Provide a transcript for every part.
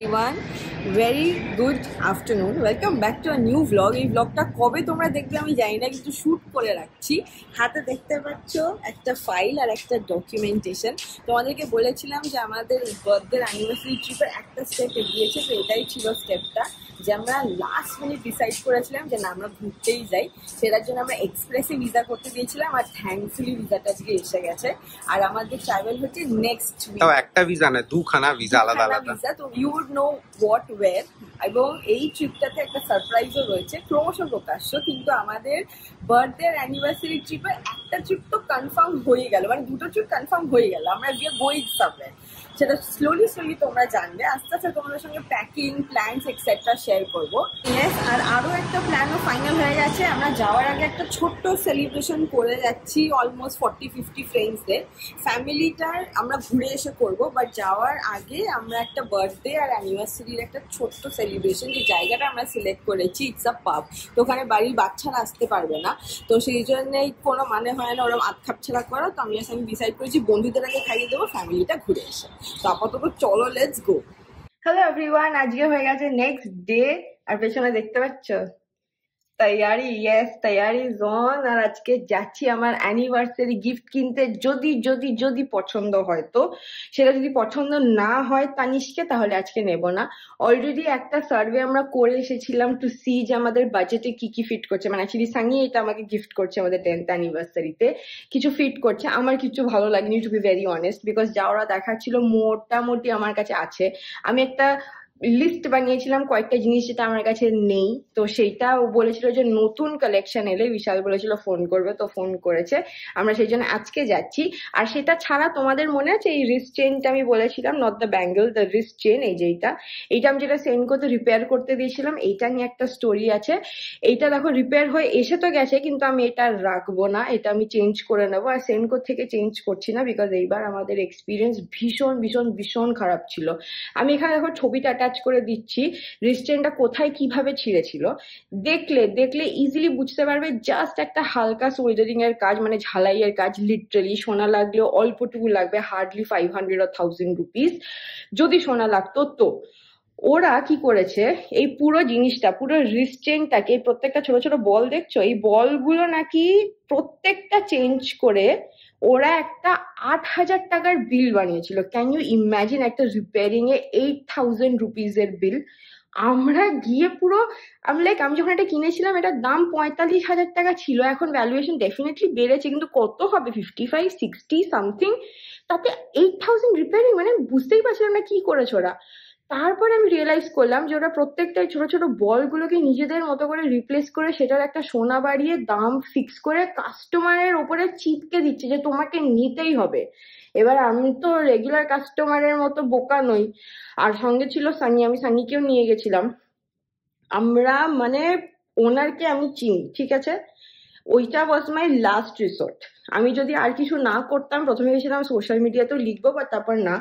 Everyone, very good afternoon. Welcome back to a new vlog. এই vlogটা কবে তোমরা দেখবে আমি জানি না, কিন্তু শুট করে রাখছি। হাতে দেখতে পাচ্ছ একটা ফাইল আর একটা ডকুমেন্টেশন। তোমাদেরকে বলেছিলাম যে আমাদের বার্থডে অ্যানিভার্সারি ট্রিপের একটা স্টেপ এগিয়েছে, তো এটাই ছিল স্টেপটা যে আমরা লাস্ট মিনিট ডিসাইড করেছিলাম যে না আমরা ঘুরতেই যাই। সেটার জন্য আমরা এক্সপ্রেসে ভিসা করতে দিয়েছিলাম, আর থ্যাঙ্কফুলি ভিসাটা আজকে এসে গেছে। আর আমাদের ট্রাভেল হচ্ছে নেক্সট উইক। তাও একটা ভিসা না, দুখানা ভিসা আলাদা আলাদা ভিসা, তো you would know what where. এবং এই ট্রিপটাতে একটা সারপ্রাইজও রয়েছে, ক্রমশ প্রকাশ্য। কিন্তু আমাদের বার্থডে অ্যানিভার্সারি ট্রিপের একটা ট্রিপ তো কনফার্ম হয়ে গেল, মানে দুটো ট্রিপ কনফার্ম হয়ে গেল। আমরা গিয়ে গোয়িং সামওয়্যার, সেটা স্লোলি তোমরা জানবে। আস্তে আস্তে তোমাদের সঙ্গে প্যাকিং প্ল্যানস এক্সেট্রা শেয়ার করবো। ইয়েস, আর আরও একটা প্ল্যানও ফাইনাল হয়ে গেছে। আমরা যাওয়ার আগে একটা ছোট্ট সেলিব্রেশন করে যাচ্ছি অলমোস্ট 40-50 ফ্রেন্ডসদের। ফ্যামিলিটার আমরা ঘুরে এসে করবো, বাট যাওয়ার আগে আমরা একটা বার্থডে আর অ্যানিভার্সারির একটা ছোট্ট সেলিব্রেশন, যে জায়গাটা আমরা সিলেক্ট করেছি ইটস আ পাব। তো ওখানে বাড়ির বাচ্চারা আসতে পারবে না, তো সেই জন্যই কোনো মানে হয় না ওরকম আধখাপ ছাড়া করা। তো আমি ডিসাইড করেছি বন্ধুদের আগে খাইয়ে দেবো, ফ্যামিলিটা ঘুরে এসে। তো আপাতত চলো, লেটস গো। হ্যালো এভরিওয়ান, আজকে হয়ে গেছে নেক্সট ডে। আর পেছনে দেখতে পাচ্ছ তৈয়ারি, ইয়েস তৈয়ারি জোন। আর আজকে যাচ্ছি আমার অ্যানিভার্সারি গিফট কিনতে। যদি যদি যদি পছন্দ হয় তো, সেটা যদি পছন্দ না হয় তানিশকে, তাহলে আজকে নেব না। অলরেডি একটা সার্ভে আমরা করে এসেছিলাম টু সি যে আমাদের বাজেটে কি কি ফিট করছে। মানে অ্যাকচুয়ালি সানি এটা আমাকে গিফট করছে আমাদের 10th অ্যানিভার্সারিতে, কিছু ফিট করছে। আমার কিছু ভালো লাগেনি, to be very honest, because যা ওরা দেখাচ্ছিল মোটামুটি আমার কাছে আছে। আমি একটা লিস্ট বানিয়েছিলাম কয়েকটা জিনিস যেটা আমার কাছে নেই, তো সেইটা ও বলেছিল যে নতুন কালেকশন এলে বিশাল বলেছিল ফোন করবে, তো ফোন করেছে। আমরা সেই জন্য আজকে যাচ্ছি। আর সেটা ছাড়া তোমাদের মনে আছে এই রিস্ট চেনটা আমি বলেছিলাম, not the bangle, the wrist chain, এই যে এইটা আমি যেটা সেনকোতে রিপেয়ার করতে দিয়েছিলাম, এইটা নিয়ে একটা স্টোরি আছে। এইটা দেখো রিপেয়ার হয়ে এসে তো গেছে, কিন্তু আমি এটা রাখবো না, এটা আমি চেঞ্জ করে নেবো। আর সেনকো থেকে চেঞ্জ করছি না, বিকজ এইবার আমাদের এক্সপিরিয়েন্স ভীষণ ভীষণ ভীষণ খারাপ ছিল। আমি এখানে দেখো ছবিটা অ্যাটাচ করে দিচ্ছি, রিস্টেনটা কোথায় কিভাবে ছিঁড়েছিল। দেখলে ইজিলি বুঝতে পারবে। জাস্ট একটা হালকা সোল্ডারিং এর কাজ, মানে ঝালাইয়ের কাজ। লিটারালি সোনা লাগলেও অল্পটুকু লাগবে, হার্ডলি 500 or 1000 রুপিস যদি সোনা লাগতো। তো ওরা কি করেছে, এই পুরো জিনিসটা, পুরো রিস্টেনটাকে, প্রত্যেকটা ছোট ছোট বল দেখছো, এই বলগুলো নাকি প্রত্যেকটা চেঞ্জ করে ওরা একটা 8,000 টাকার বিল বানিয়েছিল। ক্যান ইউ ইম্যাজিন একটা রিপেয়ারিং এ 8,000 রুপিজের বিল। আমরা গিয়ে পুরো আমি যখন এটা কিনেছিলাম এটার দাম 45,000 টাকা ছিল। এখন ভ্যালুয়েশন ডেফিনেটলি বেড়েছে, কিন্তু কত হবে, 55-60 সামথিং। তাতে 8,000 রিপেয়ারিং, মানে বুঝতেই পারছিলাম না কি করেছে ওরা। তারপরে আমি রিয়েলাইজ করলাম যে ওরা প্রত্যেকটাই ছোট ছোট বলগুলোকে নিজেদের মতো করে রিপ্লেস করে সেটার একটা সোনা বাড়িয়ে দাম ফিক্স করে কাস্টমারের ওপরে চিপকে দিচ্ছে যে তোমাকে নিতেই হবে। এবার আমি তো রেগুলার কাস্টমারের মতো বোকা নই, আর সঙ্গে ছিল সানি, আমি সানিকেও নিয়ে গেছিলাম। আমরা মানে ওনারকে আমি চিনি, ঠিক আছে, ওইটা ওয়াজ মাই লাস্ট রিসোর্ট। আমি যদি আর কিছু না করতাম, প্রথমে গেছিলাম সোশ্যাল মিডিয়াতেও লিখবো, বা তারপর না,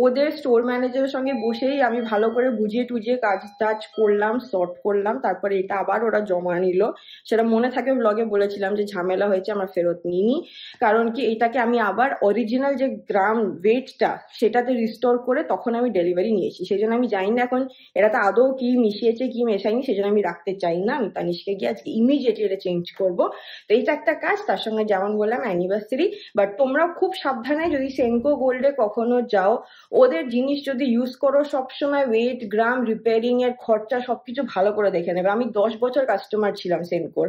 ওদের স্টোর ম্যানেজারের সঙ্গে বসেই আমি ভালো করে বুঝিয়ে টুজিয়ে কাজ টাজ করলাম, সর্ট করলাম। তারপরে এটা আবার ওরা জমা নিল। সেটা মনে থাকে ব্লগে বলেছিলাম যে ঝামেলা হয়েছে, আমরা ফেরত নিইনি। কারণ কি, এটাকে আমি আবার অরিজিনাল যে গ্রাম ওয়েটটা সেটাতে রিস্টোর করে তখন আমি ডেলিভারি নিয়েছি। সেই জন্য আমি জানি না এখন এটাতে আদৌ কি মিশিয়েছে কি মেশাইনি, সেই জন্য আমি রাখতে চাই না। আমি তানিশকে গিয়ে আজকে ইমিডিয়েটলি এটা চেঞ্জ করবো। তো এইটা একটা কাজ, তার সঙ্গে যেমন বললাম অ্যানিভার্সারি। বাট তোমরা খুব সাবধানে যদি সেনকো গোল্ডে কখনো যাও, ওদের জিনিস যদি ইউজ করো, সবসময় ওয়েট, গ্রাম, রিপেয়ারিং এর খরচা সবকিছু ভালো করে দেখে নেবে। আমি 10 বছর কাস্টমার ছিলাম সেনকোর,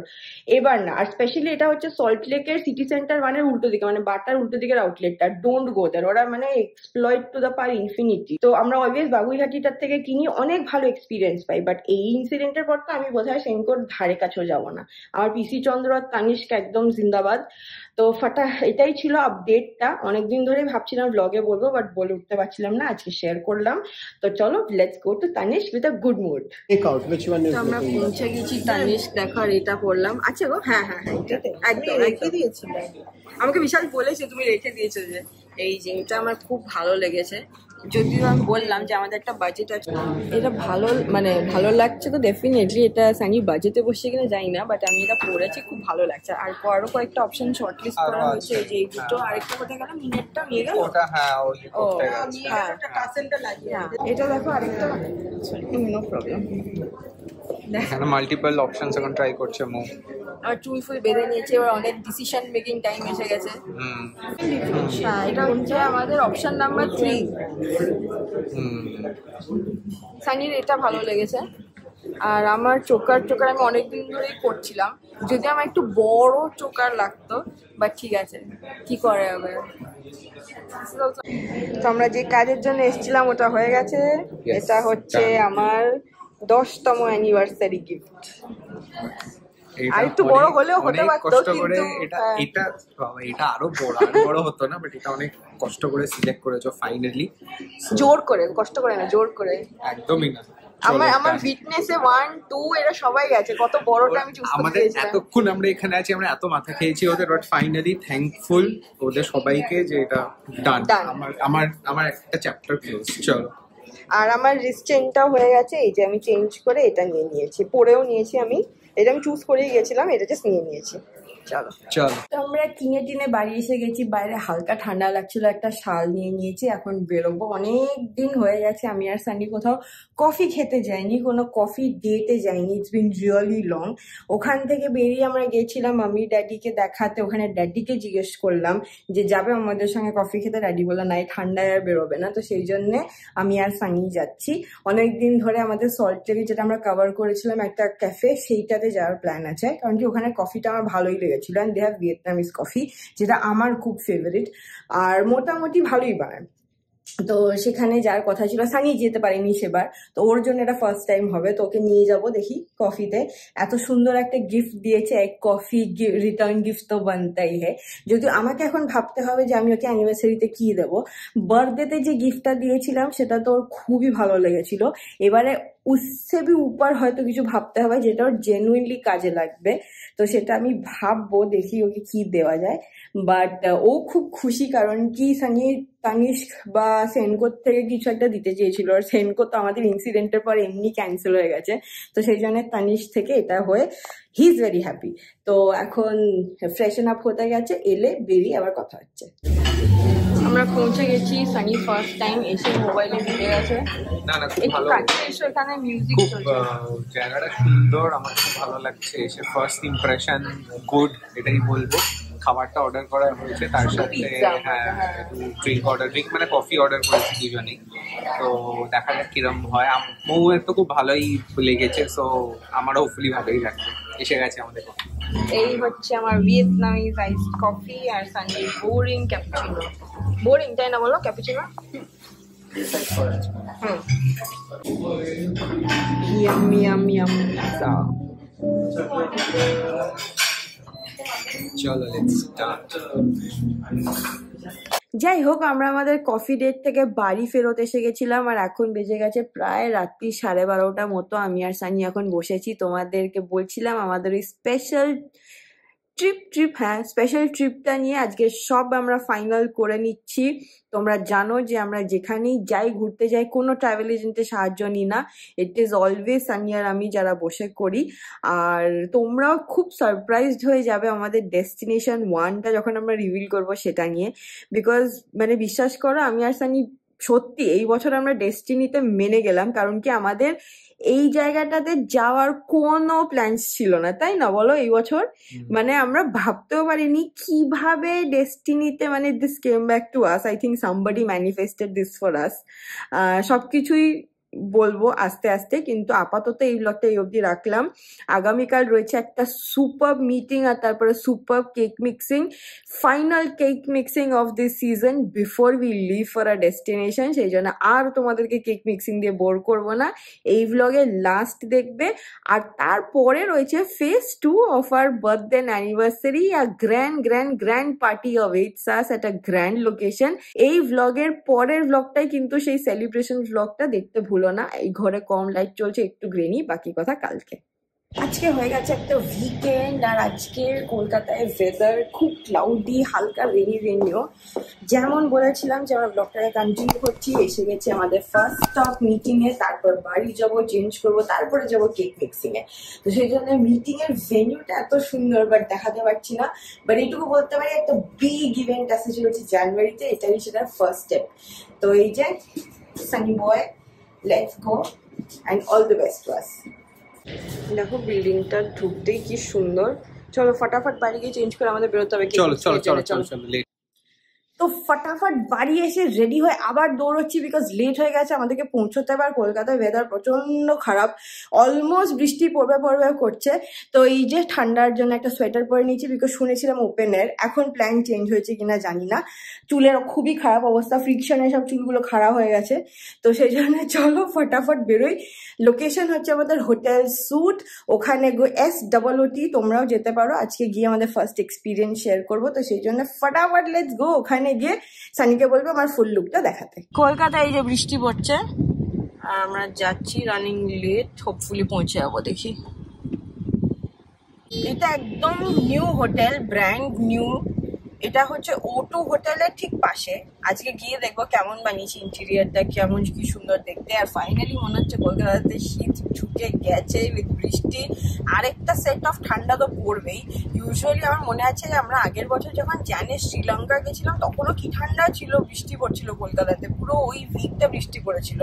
এবার না। আর স্পেশালি এটা হচ্ছে সল্ট লেকের সিটি সেন্টার ওয়ানের উল্টো দিকে, মানে বাটার উল্টো দিকের আউটলেটটা। ডোন্ট গো দেয়ার, ওরা মানে exploit to the per infinity. তো আমরা অলওয়েজ বাগুইহাটিটার থেকে কিনি, অনেক ভালো এক্সপিরিয়েন্স পাই। বাট এই ইনসিডেন্টের পর তো আমি বোধহয় সেনকোর ধারে কাছেও যাবো না। আমার পিসি চন্দ্র আর তানিশকে একদম জিন্দাবাদ। তো এটাই ছিল আপডেটটা। অনেকদিন ধরে ভাবছিলাম ব্লগে বলবো, বাট বলে উঠতে পারছিলাম না, আজকে শেয়ার করলাম। তো চলো, let's go to Tanish with a good mood. আমরা পৌঁছে গেছি তানিশ, দেখো আর এটা পড়লাম। আচ্ছা গো, হ্যাঁ হ্যাঁ হ্যাঁ, একদম রেখে দিয়েছিল। আমাকে বিশাল বলেছে তুমি রেখে দিয়েছো যে এই যে এটা আমার খুব ভালো লেগেছে। যদিও আমি বললাম যে আমাদের একটা বাজেট আছে, এটা ভালো মানে ভালো লাগছে তো ডেফিনেটলি, এটা সানি বাজেটে বসে কিনা জানি না, বাট আমি এটা পরেছি, খুব ভালো লাগছে। আর আরো কয়েকটা অপশন শর্টলিস্ট করা হয়েছে, এই যে এই দুটো। আরেকটা কোথায় গেল, মিনেটটা নিয়ে গেল ওটা, হ্যাঁ ওই ও করতে গেছে। হ্যাঁ, এটা দেখো আরেকটা, নো প্রবলেম। এখানে মাল্টিপল অপশনস এখন ট্রাই করছে মো। আর চুল ফুল বেঁধে নিয়েছে, এবার অনেক ডিসিশন মেকিং টাইম এসে গেছে। হ্যাঁ, এটা হচ্ছে আমাদের অপশন নাম্বার 3। সানির এটা ভালো লেগেছে। আর আমার চোকার আমি অনেকদিন ধরেই করছিলাম, যদি আমার একটু বড় চোকার লাগতো, বাট ঠিক আছে, কি করে হবে। তো আমরা যে কাজের জন্য এসেছিলাম ওটা হয়ে গেছে। এটা হচ্ছে আমার 10তম অ্যানিভার্সারি গিফট। আর একটু বড় হলেও হতে পারতো, কিন্তু এটা আরো বড় হতো না, বাট এটা অনেক কষ্ট করে সিলেক্ট করেছো ফাইনালি। জোর করে, কষ্ট করে না, জোর করে। একদমই না, আমার ফিটনেসে 1 2 এরা সবাই গেছে, কত বড়টা আমি চুজ করতে চেয়েছিলাম। এতক্ষণ আমরা এখানে আছি, আমরা এত মাথা খেয়েছি ওদের, বাট ফাইনালি থ্যাঙ্কফুল ওদের সবাইকে যে এটা ডান। আমার একটা চ্যাপ্টার ক্লোজ। চলো। আর আমার রিস্ট চেনটাও হয়ে গেছে, এই যে আমি চেঞ্জ করে এটা নিয়ে নিয়েছি, পরেও নিয়েছি আমি। এটা আমি চুজ করেই গেছিলাম, এটা জাস্ট নিয়ে নিয়েছি। চলো চলো। তো আমরা কিনে টিনে বাড়ি এসে গেছি, বাইরে হালকা ঠান্ডা লাগছিল, একটা শাল নিয়ে নিয়েছি, এখন বেরোবো। অনেক দিন হয়ে গেছে আমি আর সানি কোথাও কফি খেতে যাইনি, কোনো কফি ডেটে যাইনি, ইটস বিন রিয়েলি লং। ওখান থেকে বেরিয়ে আমরা গেছিলাম আমি ড্যাডিকে দেখাতে, ওখানে ড্যাডিকে জিজ্ঞেস করলাম যে যাবে আমাদের সঙ্গে কফি খেতে, ড্যাডি বললো নাই ঠান্ডায় আর বেরোবে না। তো সেই জন্যে আমি আর সানি যাচ্ছি। অনেকদিন ধরে আমাদের সল্ট লেকে যেটা আমরা কভার করেছিলাম একটা ক্যাফে, সেইটাতে যাওয়ার প্ল্যান আছে, কারণ কি ওখানে কফিটা আমার ভালোই লেগেছিল। And they have Vietnamese coffee, যেটা আমার খুব ফেভারিট, আর মোটামুটি ভালোই বানায়। তো সেখানে যার কথা ছিল, সানি যেতে পারিনি সেবার, তো ওর জন্য এটা ফার্স্ট টাইম হবে, তো ওকে নিয়ে যাব দেখি কফিতে। এত সুন্দর একটা গিফট দিয়েছে, এক কফি রিটার্ন গিফট তো বানতাই হ্যাঁ। যদিও আমাকে এখন ভাবতে হবে যে আমি ওকে অ্যানিভার্সারিতে কি দেবো। বার্থডেতে যে গিফটটা দিয়েছিলাম সেটা তো ওর খুবই ভালো লেগেছিল, এবারে উসসে ভি উপর হয়তো কিছু ভাবতে হবে যেটা ওর জেনুইনলি কাজে লাগবে। তো সেটা আমি ভাববো, দেখি ওকে কি দেওয়া যায়। বাট ও খুব খুশি, কারণ কি সানি তানিস্ক বা সেনকোর থেকে কিছু একটা দিতে চেয়েছিল, আর সেনকো তো আমাদের ইনসিডেন্টের পর এমনি ক্যান্সেল হয়ে গেছে, তো সেই জন্য তানিস্ক থেকে এটা হয়ে হি ইজ ভেরি হ্যাপি। তো এখন ফ্রেশন আপ হতে গেছে, এলে বেরিয়ে আবার কথা হচ্ছে। আমরা পৌঁছে গেছি, সানি ফার্স্ট টাইম এসে মোবাইলে দিতে গেছে। একটু কাছে এসো, এখানে মিউজিক চলছে। জায়গাটা সুন্দর, আমার খুব ভালো লাগছে এসে। ফার্স্ট ইমপ্রেশন গুড, এটাই বলবো। খাবারটা অর্ডার করা হয়েছে, তার সাথে ড্রিঙ্ক মানে কফি অর্ডার করেছি দুজনেই। তো দেখা যাক কিরম হয়। মৌয়ের তো খুব ভালোই লেগেছে, সো আমারও হোপফুলি ভালোই লাগছে। এসে গেছে আমাদের কফি। এই হচ্ছে আমার ভিয়েতনামিজ আইসড কফি, আর সানির বোরিং ক্যাপুচিনো। বোরিং তাই না বলো, ক্যাপুচিনো? Yummy yummy yummy. চলো লেটস স্টার্ট। যাই হোক, আমরা আমাদের কফি ডেট থেকে বাড়ি ফেরত এসে গেছিলাম, আর এখন বেজে গেছে প্রায় রাত্রি 12:30 মতো। আমি আর সানি এখন বসেছি, তোমাদেরকে বলছিলাম আমাদের ওই স্পেশাল হ্যাঁ স্পেশাল ট্রিপটা নিয়ে আজকে সব আমরা ফাইনাল করে নিচ্ছি। তোমরা জানো যে আমরা যেখানেই যাই, ঘুরতে যাই, কোনো ট্রাভেল এজেন্টের সাহায্য নিই না, ইট ইজ অলওয়েজ সানি আর আমি যারা বসে করি। আর তোমরাও খুব সারপ্রাইজড হয়ে যাবে আমাদের ডেস্টিনেশন 1টা যখন আমরা রিভিল করবো সেটা নিয়ে। বিকজ মানে বিশ্বাস করো, আমি আর সানি সত্যি এই বছর আমরা ডেস্টিনিতে মেনে গেলাম, কারণ কি আমাদের এই জায়গাটাতে যাওয়ার কোনো প্ল্যানস ছিল না, তাই না বলো? এই বছর মানে আমরা ভাবতেও পারিনি কিভাবে ডেস্টিনিতে মানে this came back to us. I think somebody manifested this for us. সবকিছুই বলবো আস্তে আস্তে, কিন্তু আপাতত এই ব্লগটা এই অবধি রাখলাম। আগামীকাল রয়েছে একটা সুপার মিটিং, আর তারপরে super cake mixing, final cake mixing of this season before we live for a destination. সেই জন্য আর তোমাদেরকে কেক মিক্সিং দিয়ে বোর করবো না, এই ব্লগে লাস্ট দেখবে। আর তারপরে রয়েছে phase 2 of our birthday anniversary, a grand party of 8 stars at a grand location. এই ব্লগের পরের ব্লগটাই কিন্তু সেই সেলিব্রেশন ব্লগটা দেখতে ভুলো না। এই ঘরে কম লাইট চলছে, একটু গ্রেনি, বাকি কথা কালকে। আজকে হয়ে গেছে একটা উইকেন্ড, আর আজকে কলকাতায় ওয়েদার খুব ক্লাউডি, হালকা রেনিও। যেমন বলেছিলাম যে আমরা ব্লগটাকে কন্টিনিউ করছি, এসে গেছে আমাদের ফার্স্ট স্টপ মিটিংয়ে, তারপর বাড়ি যাবো, চেঞ্জ করবো, তারপরে যাবো কেক মিক্সিংয়ে। তো সেই জন্য মিটিংয়ের ভেন্যুটা এত সুন্দর, বাট দেখাতে পারছি না। বাট এইটুকু বলতে পারি একটা বিগ ইভেন্ট আসছে, সেটা হচ্ছে জানুয়ারিতে, এটাই সেটার ফার্স্ট স্টেপ। তো এই যে sunny boy, let's go and all the best to us. দেখো বিল্ডিংটা ঢুকতেই কি সুন্দর। চলো ফটাফট বাড়ি গিয়ে চেঞ্জ করে আমাদের বেরোতে হবে। চলো চলো চলো চলো চলো। তো ফটাফট বাড়ি এসে রেডি হয়ে আবার দৌড়চ্ছি, বিকজ লেট হয়ে গেছে, আমাদেরকে পৌঁছতে হবে। আর কলকাতায় ওয়েদার প্রচন্ড খারাপ, অলমোস্ট বৃষ্টি পড়বে করছে। তো এই যে ঠান্ডার জন্য একটা সোয়েটার পরে নিয়েছি, বিকজ শুনেছিলাম ওপেন এয়ার। এখন প্ল্যান চেঞ্জ হয়েছে কিনা জানি না। চুলের খুবই খারাপ অবস্থা, ফ্রিকশনে সব চুলগুলো খারাপ হয়ে গেছে। তো সেই জন্য চলো ফটাফট বেরোই। লোকেশন হচ্ছে আমাদের হোটেল স্যুট, ওখানে SOOT, তোমরাও যেতে পারো। আজকে গিয়ে আমাদের ফার্স্ট এক্সপিরিয়েন্স শেয়ার করবো। তো সেই জন্য ফটাফট লেটস গো, ওখানে গিয়ে সানিকে বলবো আমার ফুল লুকটা দেখাতে। কলকাতায় এই যে বৃষ্টি পড়ছে আর আমরা যাচ্ছি, রানিং লেট, হোপফুলি পৌঁছে যাবো। দেখি, এটা একদম নিউ হোটেল, ব্র্যান্ড নিউ। এটা হচ্ছে O2 হোটেলের ঠিক পাশে। আজকে গিয়ে দেখবো কেমন বানিয়েছে, ইন্টেরিয়ারটা কেমন, কি সুন্দর দেখতে। আর ফাইনালি মনে হচ্ছে কলকাতাতে শীত ঢুকে গেছে উইথ বৃষ্টি। আরেকটা সেট অফ ঠান্ডা তো পড়বেই। ইউজুয়ালি আমার মনে আছে যে আমরা আগের বছর যখন জানে শ্রীলঙ্কা গেছিলাম, তখনও কি ঠান্ডা ছিল, বৃষ্টি পড়ছিল কলকাতাতে, পুরো ওই উইকটা বৃষ্টি পড়েছিল।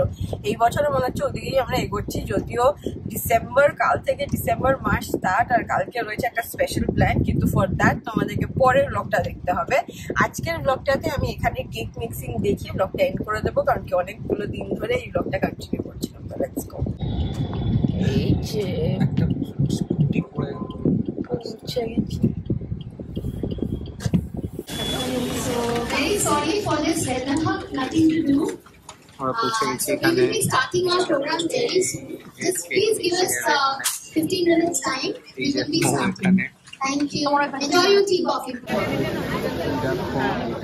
এই বছরে মনে হচ্ছে ওদিকেই আমরা এগোচ্ছি। যদিও ডিসেম্বর, কাল থেকে ডিসেম্বর মাস স্টার্ট, আর কালকে রয়েছে একটা স্পেশাল প্ল্যান, কিন্তু ফর দ্যাট তোমাদেরকে পরের ব্লগটা দেখতে হবে। আজকের ব্লগটাতে আমি এখানে কেক মিক্সিং দেখিয়ে ব্লগটা এন্ড করে দেবো, কারণ কি অনেকগুলো দিন ধরে এই ব্লগটা কন্টিনিউ করছিলাম। তো লেটস গো। এই যে Very sorry for this weather, nothing to do. আমরা পৌঁছে গেছি So we এখানে। will be starting our program very soon. Just please give us 15 minutes time. We will be starting. Thank you. Enjoy your tea, coffee.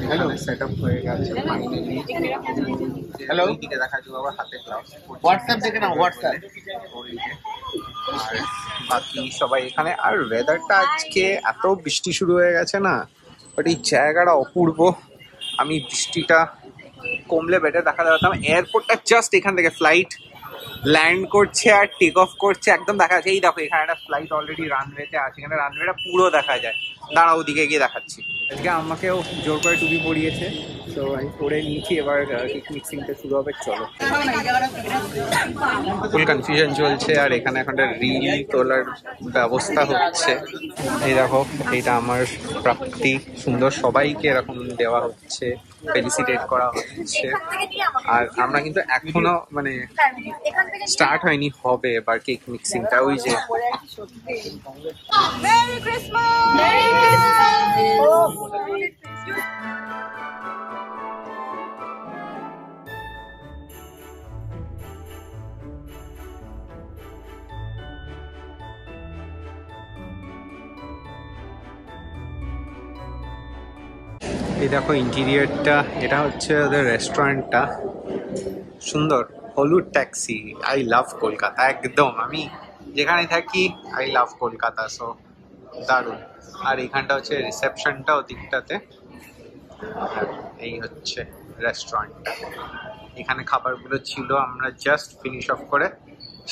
Hello, setup হয়ে গেছে finally. Hello, দিকে দেখা যাবে আবার হাতে গ্লাভস। হোয়াটসঅ্যাপ দেখে নাও, WhatsApp. আর বাকি সবাই এখানে। আর ওয়েদারটা আজকে এত বৃষ্টি শুরু হয়ে গেছে না, বাট এই জায়গাটা অপূর্ব। আমি বৃষ্টিটা কমলে বেটার দেখাতে পারতাম। এয়ারপোর্টটা জাস্ট এখান থেকে ফ্লাইট ল্যান্ড করছে আর টেক অফ করছে, একদম দেখা যাচ্ছে। এই দেখো এখানে একটা ফ্লাইট অলরেডি রানওয়েতে আছে, এখানে রানওয়েটা পুরো দেখা যায়। দাঁড়াও ওদিকে গিয়ে দেখাচ্ছি। আজকে আমাকেও জোর করে টুপি পরিয়েছে, তো আমি পরে নিয়েছি। এবার কেক মিক্সিংটা শুরু হবে, চলো। ফুল কনফিউশন চলছে, আর এখানে এখন একটা রিল তোলার ব্যবস্থা হচ্ছে। এই দেখো, এইটা আমার প্রাপ্তি, সুন্দর সবাইকে এরকম দেওয়া হচ্ছে, ফেলিসিটেট করা হচ্ছে। আর আমরা কিন্তু এখনো মানে স্টার্ট হয়নি, হবে এবার কেক মিক্সিংটা। ওই যে মেরি ক্রিসমাস, মেরি ক্রিসমাস। এই দেখো ইন্টেরিয়রটা, এটা হচ্ছে ওদের রেস্টুরেন্টটা। সুন্দর, হলুদ ট্যাক্সি। আই লাভ কলকাতা, একদম আমি যেখানে থাকি আই লাভ কলকাতা। সো দারুণ। আর এখানটা হচ্ছে রিসেপশনটা ওদিকটাতে। এই হচ্ছে রেস্টুরেন্টটা, এখানে খাবারগুলো ছিল। আমরা জাস্ট ফিনিশ অফ করে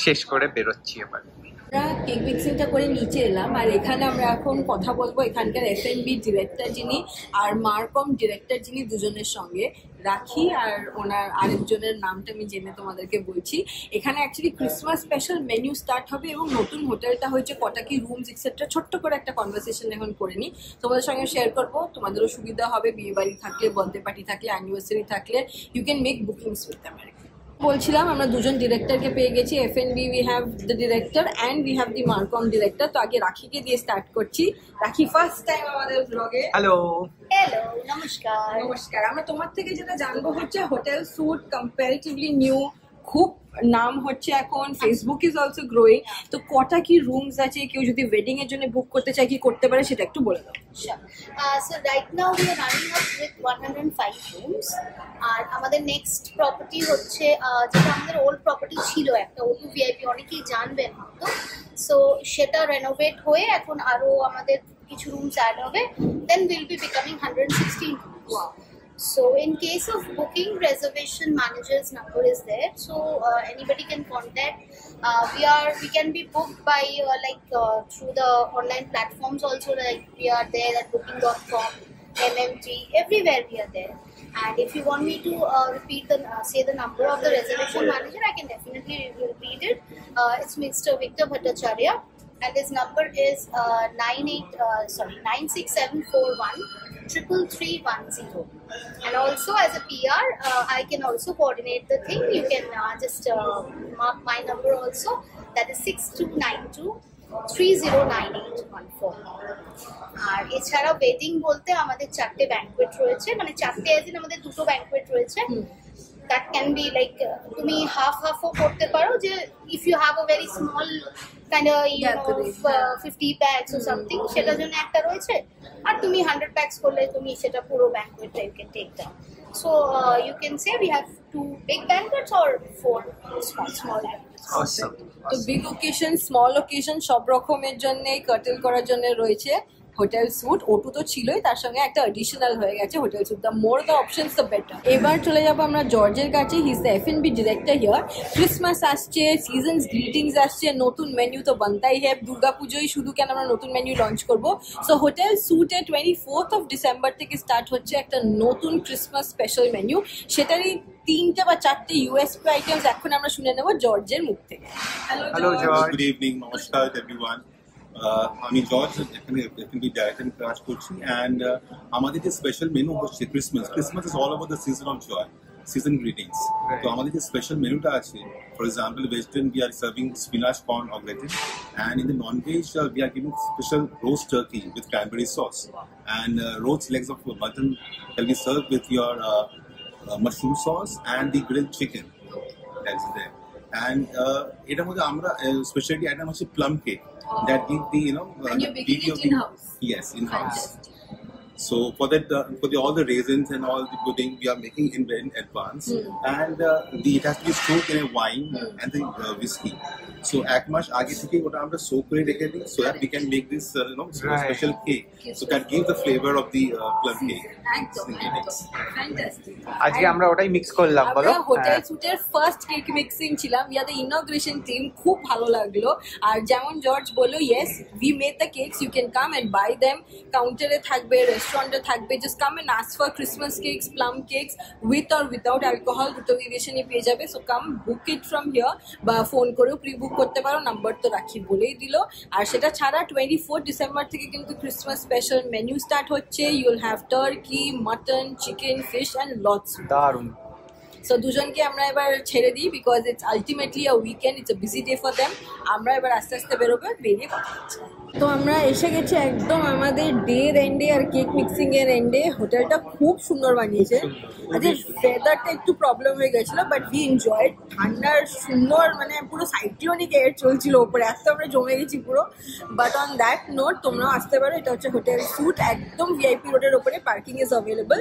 শেষ করে বেরোচ্ছি এবার। আমরা কেক মিক্সিংটা করে নিচে এলাম, আর এখানে আমরা এখন কথা বলবো এখানকার F&B ডিরেক্টর যিনি আর মারকম ডিরেক্টর যিনি, দুজনের সঙ্গে। রাখি আর ওনার আরেকজনের নামটা আমি জেনে তোমাদেরকে বলছি। এখানে actually Christmas special menu start হবে, এবং নতুন হোটেলটা হয়েছে, কটা কি রুমস এক্সেট্রা, ছোট্ট করে একটা কনভারসেশন এখন করে নিই, তোমাদের সঙ্গে শেয়ার করবো। তোমাদেরও সুবিধা হবে, বিয়ে বাড়ি থাকলে, বার্থডে পার্টি থাকলে, অ্যানিভার্সারি থাকলে, you can make bookings with the America. বলছিলাম আমরা দুজন ডিরেক্টরকে পেয়ে গেছি। F&B we have the director and we have the marcom director. তো আগে রাখিকে দিয়ে স্টার্ট করছি। রাখি ফার্স্ট টাইম আমাদের ব্লগে। হ্যালো। Hello, namaskar. নমস্কার। আমরা তোমার থেকে যেটা জানবো হচ্ছে হোটেল স্যুট কম্পারেটিভলি নিউ, খুব নাম হচ্ছে এখন, ফেসবুক ইজ অলসো গ্রোয়িং। তো কটা কি রুমস আছে, কেউ যদি ওয়েডিং এর জন্য বুক করতে চায় কি করতে পারে সেটা একটু বলে দাও। Sure. So right now we are running up with 105 rooms. আর আমাদের নেক্সট প্রপার্টি হচ্ছে যেটা আমাদের ওল্ড প্রপার্টি ছিল একটা O2 VIP, অনেকেই জানবেন হয়তো। সো সেটা রেনোভেট হয়ে এখন আরো আমাদের কিছু রুমস অ্যাড হবে, then will be becoming 116 rooms. So in case of booking, reservation manager's number is there, so anybody can contact. We can be booked by through the online platforms also, like we are there at booking.com, MMT, everywhere we are there. And if you want me to say the number of the reservation manager, I can definitely repeat it. It's Mr. Victor Bhattacharya, and his number is 96741 33310. And also as a PR, I can also coordinate the thing. You can just mark my number also, that is 6292 309814. আর এছাড়া wedding বলতে আমাদের 4টে banquet রয়েছে, মানে 4টে এদিন আমাদের 2টো banquet রয়েছে। that can be like তুমি half ও করতে পারো, যে if you have a very small kind of 50 packs or something, সেটার জন্য একটা রয়েছে। আর তুমি 100 packs করলে তুমি সেটা পুরো banquet you can take down. So you can say we have 2 big banquets or 4 small banquets. Awesome. তো বিগ ওকেশন, স্মল ওকেশন সব রকমের জন্য কার্টেল করার জন্য রয়েছে হোটেল স্যুট। O2 তো ছিলই, তার সঙ্গে একটা অ্যাডিশনাল হয়ে গেছে hotel suite. The more the options the better. এবার চলে যাবো আমরা জর্জের কাছে। He is the F&B director here. Christmas আসছে, সিজনস গ্রিটিংস আসছে, নতুন মেনু তো বানতাই হ্যাঁ। দুর্গাপুজোই শুধু কেন আমরা নতুন মেনু লঞ্চ করবো। সো হোটেল স্যুটে 24th of December থেকে স্টার্ট হচ্ছে একটা নতুন ক্রিসমাস স্পেশাল মেনু। সেটারই 3টে বা 4টে USP আইটেমস এখন আমরা শুনে নেবো জর্জের মুখ থেকে। Hello George. Good evening, namaskar everyone. আমি জর্জ, এখানে F&B ডাইরেক্টর কাজ করছি, and আমাদের যে স্পেশাল মেনু হচ্ছে Christmas is all over the season of joy, season greetings. তো আমাদের যে স্পেশাল মেনুটা আছে, for example vegetarian we are serving spinach corn au gratin, and in the non-veg we are giving special roast turkey with cranberry sauce, and roast legs of mutton can be served with your mushroom sauce and the grilled chicken that's there. And এটার মধ্যে আমরা speciality item হচ্ছে plum cake that give the and you're baking it in-house. Yes, in-house. So for that, all the raisins and all the pudding we are making in advance, and it has to be soaked in a wine and the whiskey. So এক মাস আগে থেকে ওটা আমরা soak করে রেখে দিই, so that we can make this special cake. So that gives the flavor of the plum cake. আজকে আমরা ওটাই মিক্স করলাম। বলো, হোটেল স্যুটের ফার্স্ট কেক মিক্সিং ছিলাম, we are the ingression team. খুব ভালো লাগলো। আর যেমন জর্জ বললো, yes we made the cakes, you can come and buy them. কাউন্টারে থাকবে, রেস্টুরেন্টে থাকবে, just come and ask for Christmas cakes, plum cakes with or without alcohol, দুটো ভেরিয়েশনই পেয়ে যাবে। So come book it from here, বা ফোন করেও প্রি বুক করতে পারো, নাম্বার তো রাখি বলেই দিল। আর সেটা ছাড়া 24 ডিসেম্বর থেকে কিন্তু ক্রিসমাস স্পেশাল মেনু স্টার্ট হচ্ছে। You'll have turkey, mutton, chicken, fish and lots. দারুণ। সো দুজনকে আমরা এবার ছেড়ে দিই, because it's ultimately a weekend, it's a busy day for them. আমরা এবার আস্তে আস্তে বেরোবে, বেরিয়ে কথা হচ্ছে। তো আমরা এসে গেছি একদম আমাদের ডের এন্ডে আর কেক মিক্সিং এর এন্ডে। হোটেলটা খুব সুন্দর বানিয়েছে। আজকে ওয়েদারটা একটু প্রবলেম হয়ে গেছিল, বাট উই এনজয়েড। ঠান্ডার সুন্দর, মানে পুরো সাইক্লোনিক এয়ার চলছিল ওপরে, এত আমরা জমে গেছি পুরো। বাট অন দ্যাট নোট তোমরাও আসতে পারো। এটা হচ্ছে হোটেল স্যুট, একদম VIP রোডের ওপরে, পার্কিং ইজ অ্যাভেলেবল।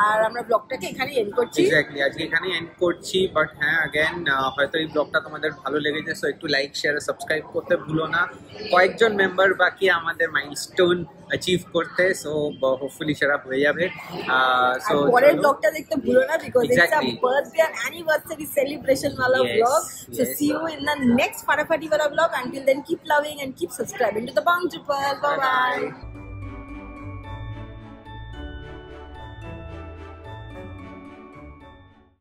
আর আমরা ব্লগটাকে এখানে এন্ড করছি। এক্স্যাক্টলি, আজকে এখানে এন্ড করছি। বাট হ্যাঁ, অ্যাগেন হয়তো এই ব্লগটা তোমাদের ভালো লেগেছে, সো একটু লাইক, শেয়ার, সাবস্ক্রাইব করতে ভুলো না। কয়েকজন মেম্বার বাকি আমাদের মাইলস্টোন অ্যাচিভ করতে, সো হোপফুলি সেটা হয়ে যাবে। সো পরের ব্লগটা দেখতে ভুলো না, because it's a birthday and anniversary celebration ওয়ালা blog. So see you in the next ফাটাফাটি ওয়ালা blog. Until then, keep loving and keep subscribing to the Bong Triple. Bye by.